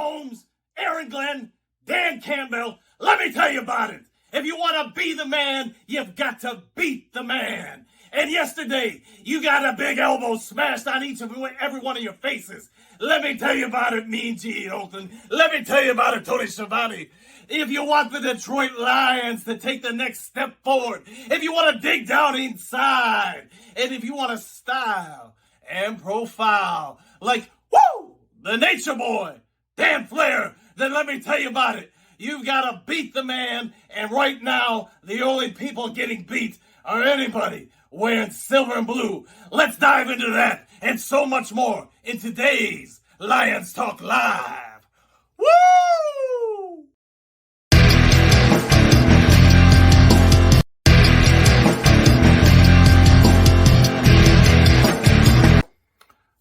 Holmes, Aaron Glenn, Dan Campbell. Let me tell you about it. If you want to be the man, you've got to beat the man. And yesterday, you got a big elbow smashed on every one of your faces. Let me tell you about it, Mean Gene Oakland. Let me tell you about it, Tony Schiavone. If you want the Detroit Lions to take the next step forward, if you want to dig down inside, and if you want to style and profile like, the Nature Boy, Dan Flair, then let me tell you about it. You've got to beat the man, and right now, the only people getting beat are anybody wearing silver and blue. Let's dive into that and so much more in today's Lions Talk Live. Woo!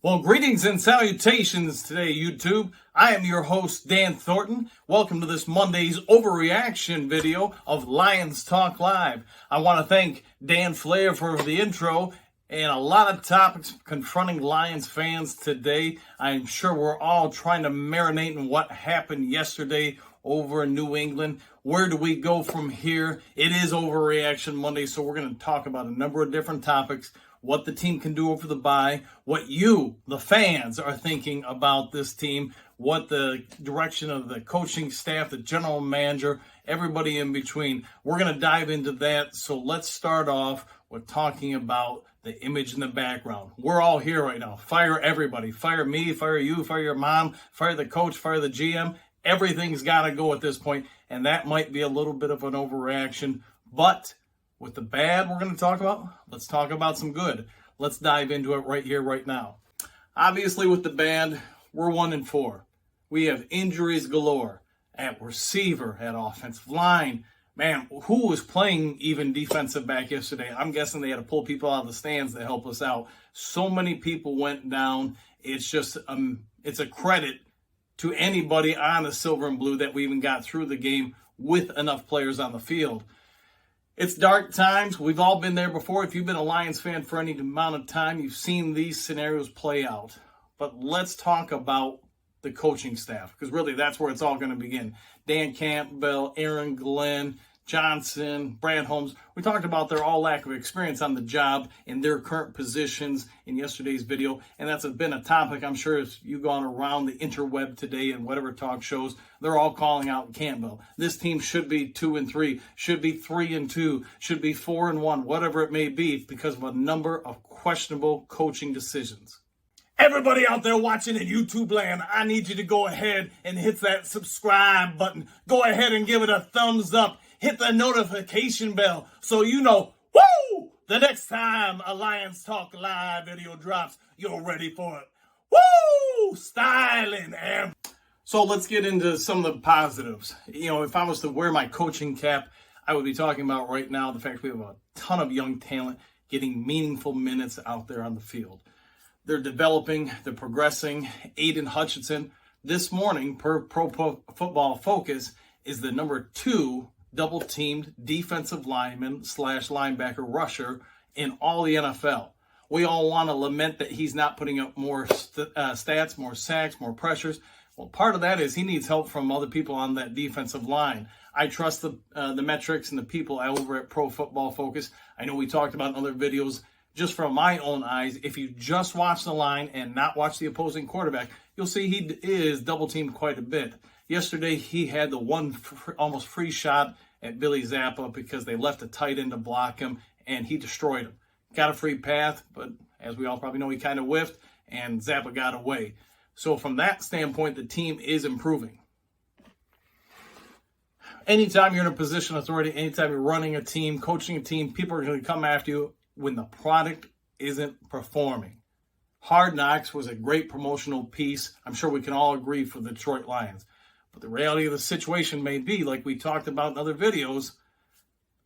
Well, greetings and salutations today, YouTube. I am your host, Dan Thornton. Welcome to this Monday's Overreaction video of Lions Talk Live. I want to thank Dan Flair for the intro and a lot of topics confronting Lions fans today. I'm sure we're all trying to marinate in what happened yesterday over in New England. Where do we go from here? It is Overreaction Monday, so we're going to talk about a number of different topics. What the team can do over the bye, what you, the fans, are thinking about this team, what the direction of the coaching staff, the general manager, everybody in between. We're going to dive into that. So let's start off with talking about the image in the background. We're all here right now. Fire everybody. Fire me, fire you, fire your mom, fire the coach, fire the GM. Everything's got to go at this point, and that might be a little bit of an overreaction, but with the bad we're going to talk about, let's talk about some good. Let's dive into it right here, right now. Obviously, with the bad, we're 1-4. We have injuries galore at receiver, at offensive line. Man, who was playing even defensive back yesterday? I'm guessing they had to pull people out of the stands to help us out. So many people went down. It's just, it's a credit to anybody on the silver and blue that we even got through the game with enough players on the field. It's dark times. We've all been there before. If you've been a Lions fan for any amount of time, you've seen these scenarios play out. But let's talk about the coaching staff, because really that's where it's all going to begin. Dan Campbell, Aaron Glenn, Johnson, Brad Holmes. We talked about their all lack of experience on the job in their current positions in yesterday's video, and that's been a topic I'm sure as you've gone around the interweb today and whatever talk shows, they're all calling out Campbell. This team should be 2-3, should be 3-2, should be 4-1, whatever it may be, because of a number of questionable coaching decisions. Everybody out there watching in YouTube land, I need you to go ahead and hit that subscribe button. Go ahead and give it a thumbs up. Hit the notification bell so you know, the next time a Lions Talk Live video drops, you're ready for it. Styling. And so let's get into some of the positives. You know, if I was to wear my coaching cap, I would be talking about right now the fact we have a ton of young talent getting meaningful minutes out there on the field. They're developing, they're progressing. Aiden Hutchinson, this morning, per Pro Football Focus, is the number 2 double-teamed defensive lineman / linebacker rusher in all the NFL. We all want to lament that he's not putting up more stats, more sacks, more pressures. Well, part of that is he needs help from other people on that defensive line. I trust the metrics and the people over at Pro Football Focus. I know we talked about in other videos. Just from my own eyes, if you just watch the line and not watch the opposing quarterback, you'll see he is double-teamed quite a bit. Yesterday, he had the one almost free shot at Billy Zappa because they left a tight end to block him, and he destroyed him. Got a free path, but as we all probably know, he kind of whiffed, and Zappa got away. So from that standpoint, the team is improving. Anytime you're in a position of authority, anytime you're running a team, coaching a team, people are going to come after you when the product isn't performing. Hard Knocks was a great promotional piece. I'm sure we can all agree for the Detroit Lions. But the reality of the situation may be, like we talked about in other videos,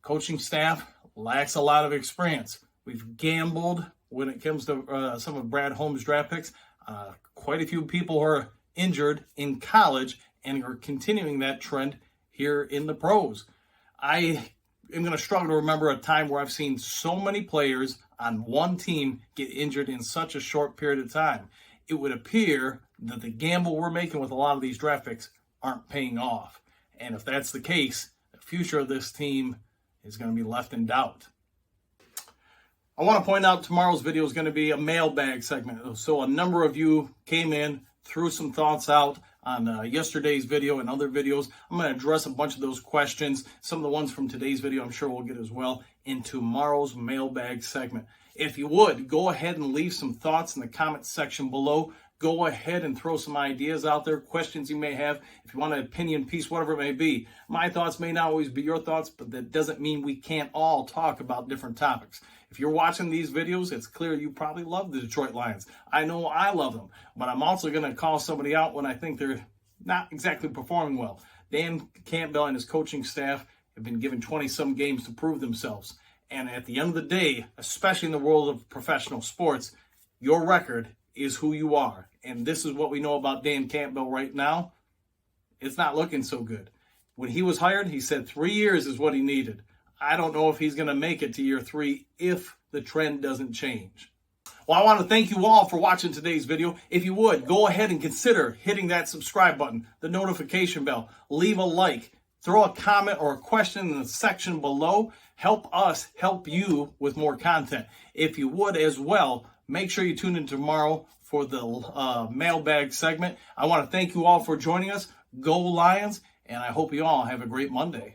coaching staff lacks a lot of experience. We've gambled when it comes to some of Brad Holmes' draft picks. Quite a few people are injured in college and are continuing that trend here in the pros. I am going to struggle to remember a time where I've seen so many players on one team get injured in such a short period of time. it would appear that the gamble we're making with a lot of these draft picks aren't paying off. And if that's the case, the future of this team is going to be left in doubt. I want to point out tomorrow's video is going to be a mailbag segment. So a number of you came in, threw some thoughts out on yesterday's video and other videos. I'm going to address a bunch of those questions. Some of the ones from today's video I'm sure we'll get as well in tomorrow's mailbag segment. If you would, go ahead and leave some thoughts in the comment section below. Go ahead and throw some ideas out there, questions you may have. If you want an opinion piece, whatever it may be. My thoughts may not always be your thoughts, but that doesn't mean we can't all talk about different topics. If you're watching these videos, it's clear you probably love the Detroit Lions. I know I love them, but I'm also going to call somebody out when I think they're not exactly performing well. Dan Campbell and his coaching staff have been given 20-some games to prove themselves. And at the end of the day, especially in the world of professional sports, your record is who you are. And this is what we know about Dan Campbell right now. It's not looking so good. When he was hired, he said 3 years is what he needed. I don't know if he's going to make it to year 3 if the trend doesn't change. Well, I want to thank you all for watching today's video. If you would, go ahead and consider hitting that subscribe button, the notification bell, leave a like, throw a comment or a question in the section below. Help us help you with more content. If you would as well, make sure you tune in tomorrow for the mailbag segment. I want to thank you all for joining us. Go Lions, and I hope you all have a great Monday.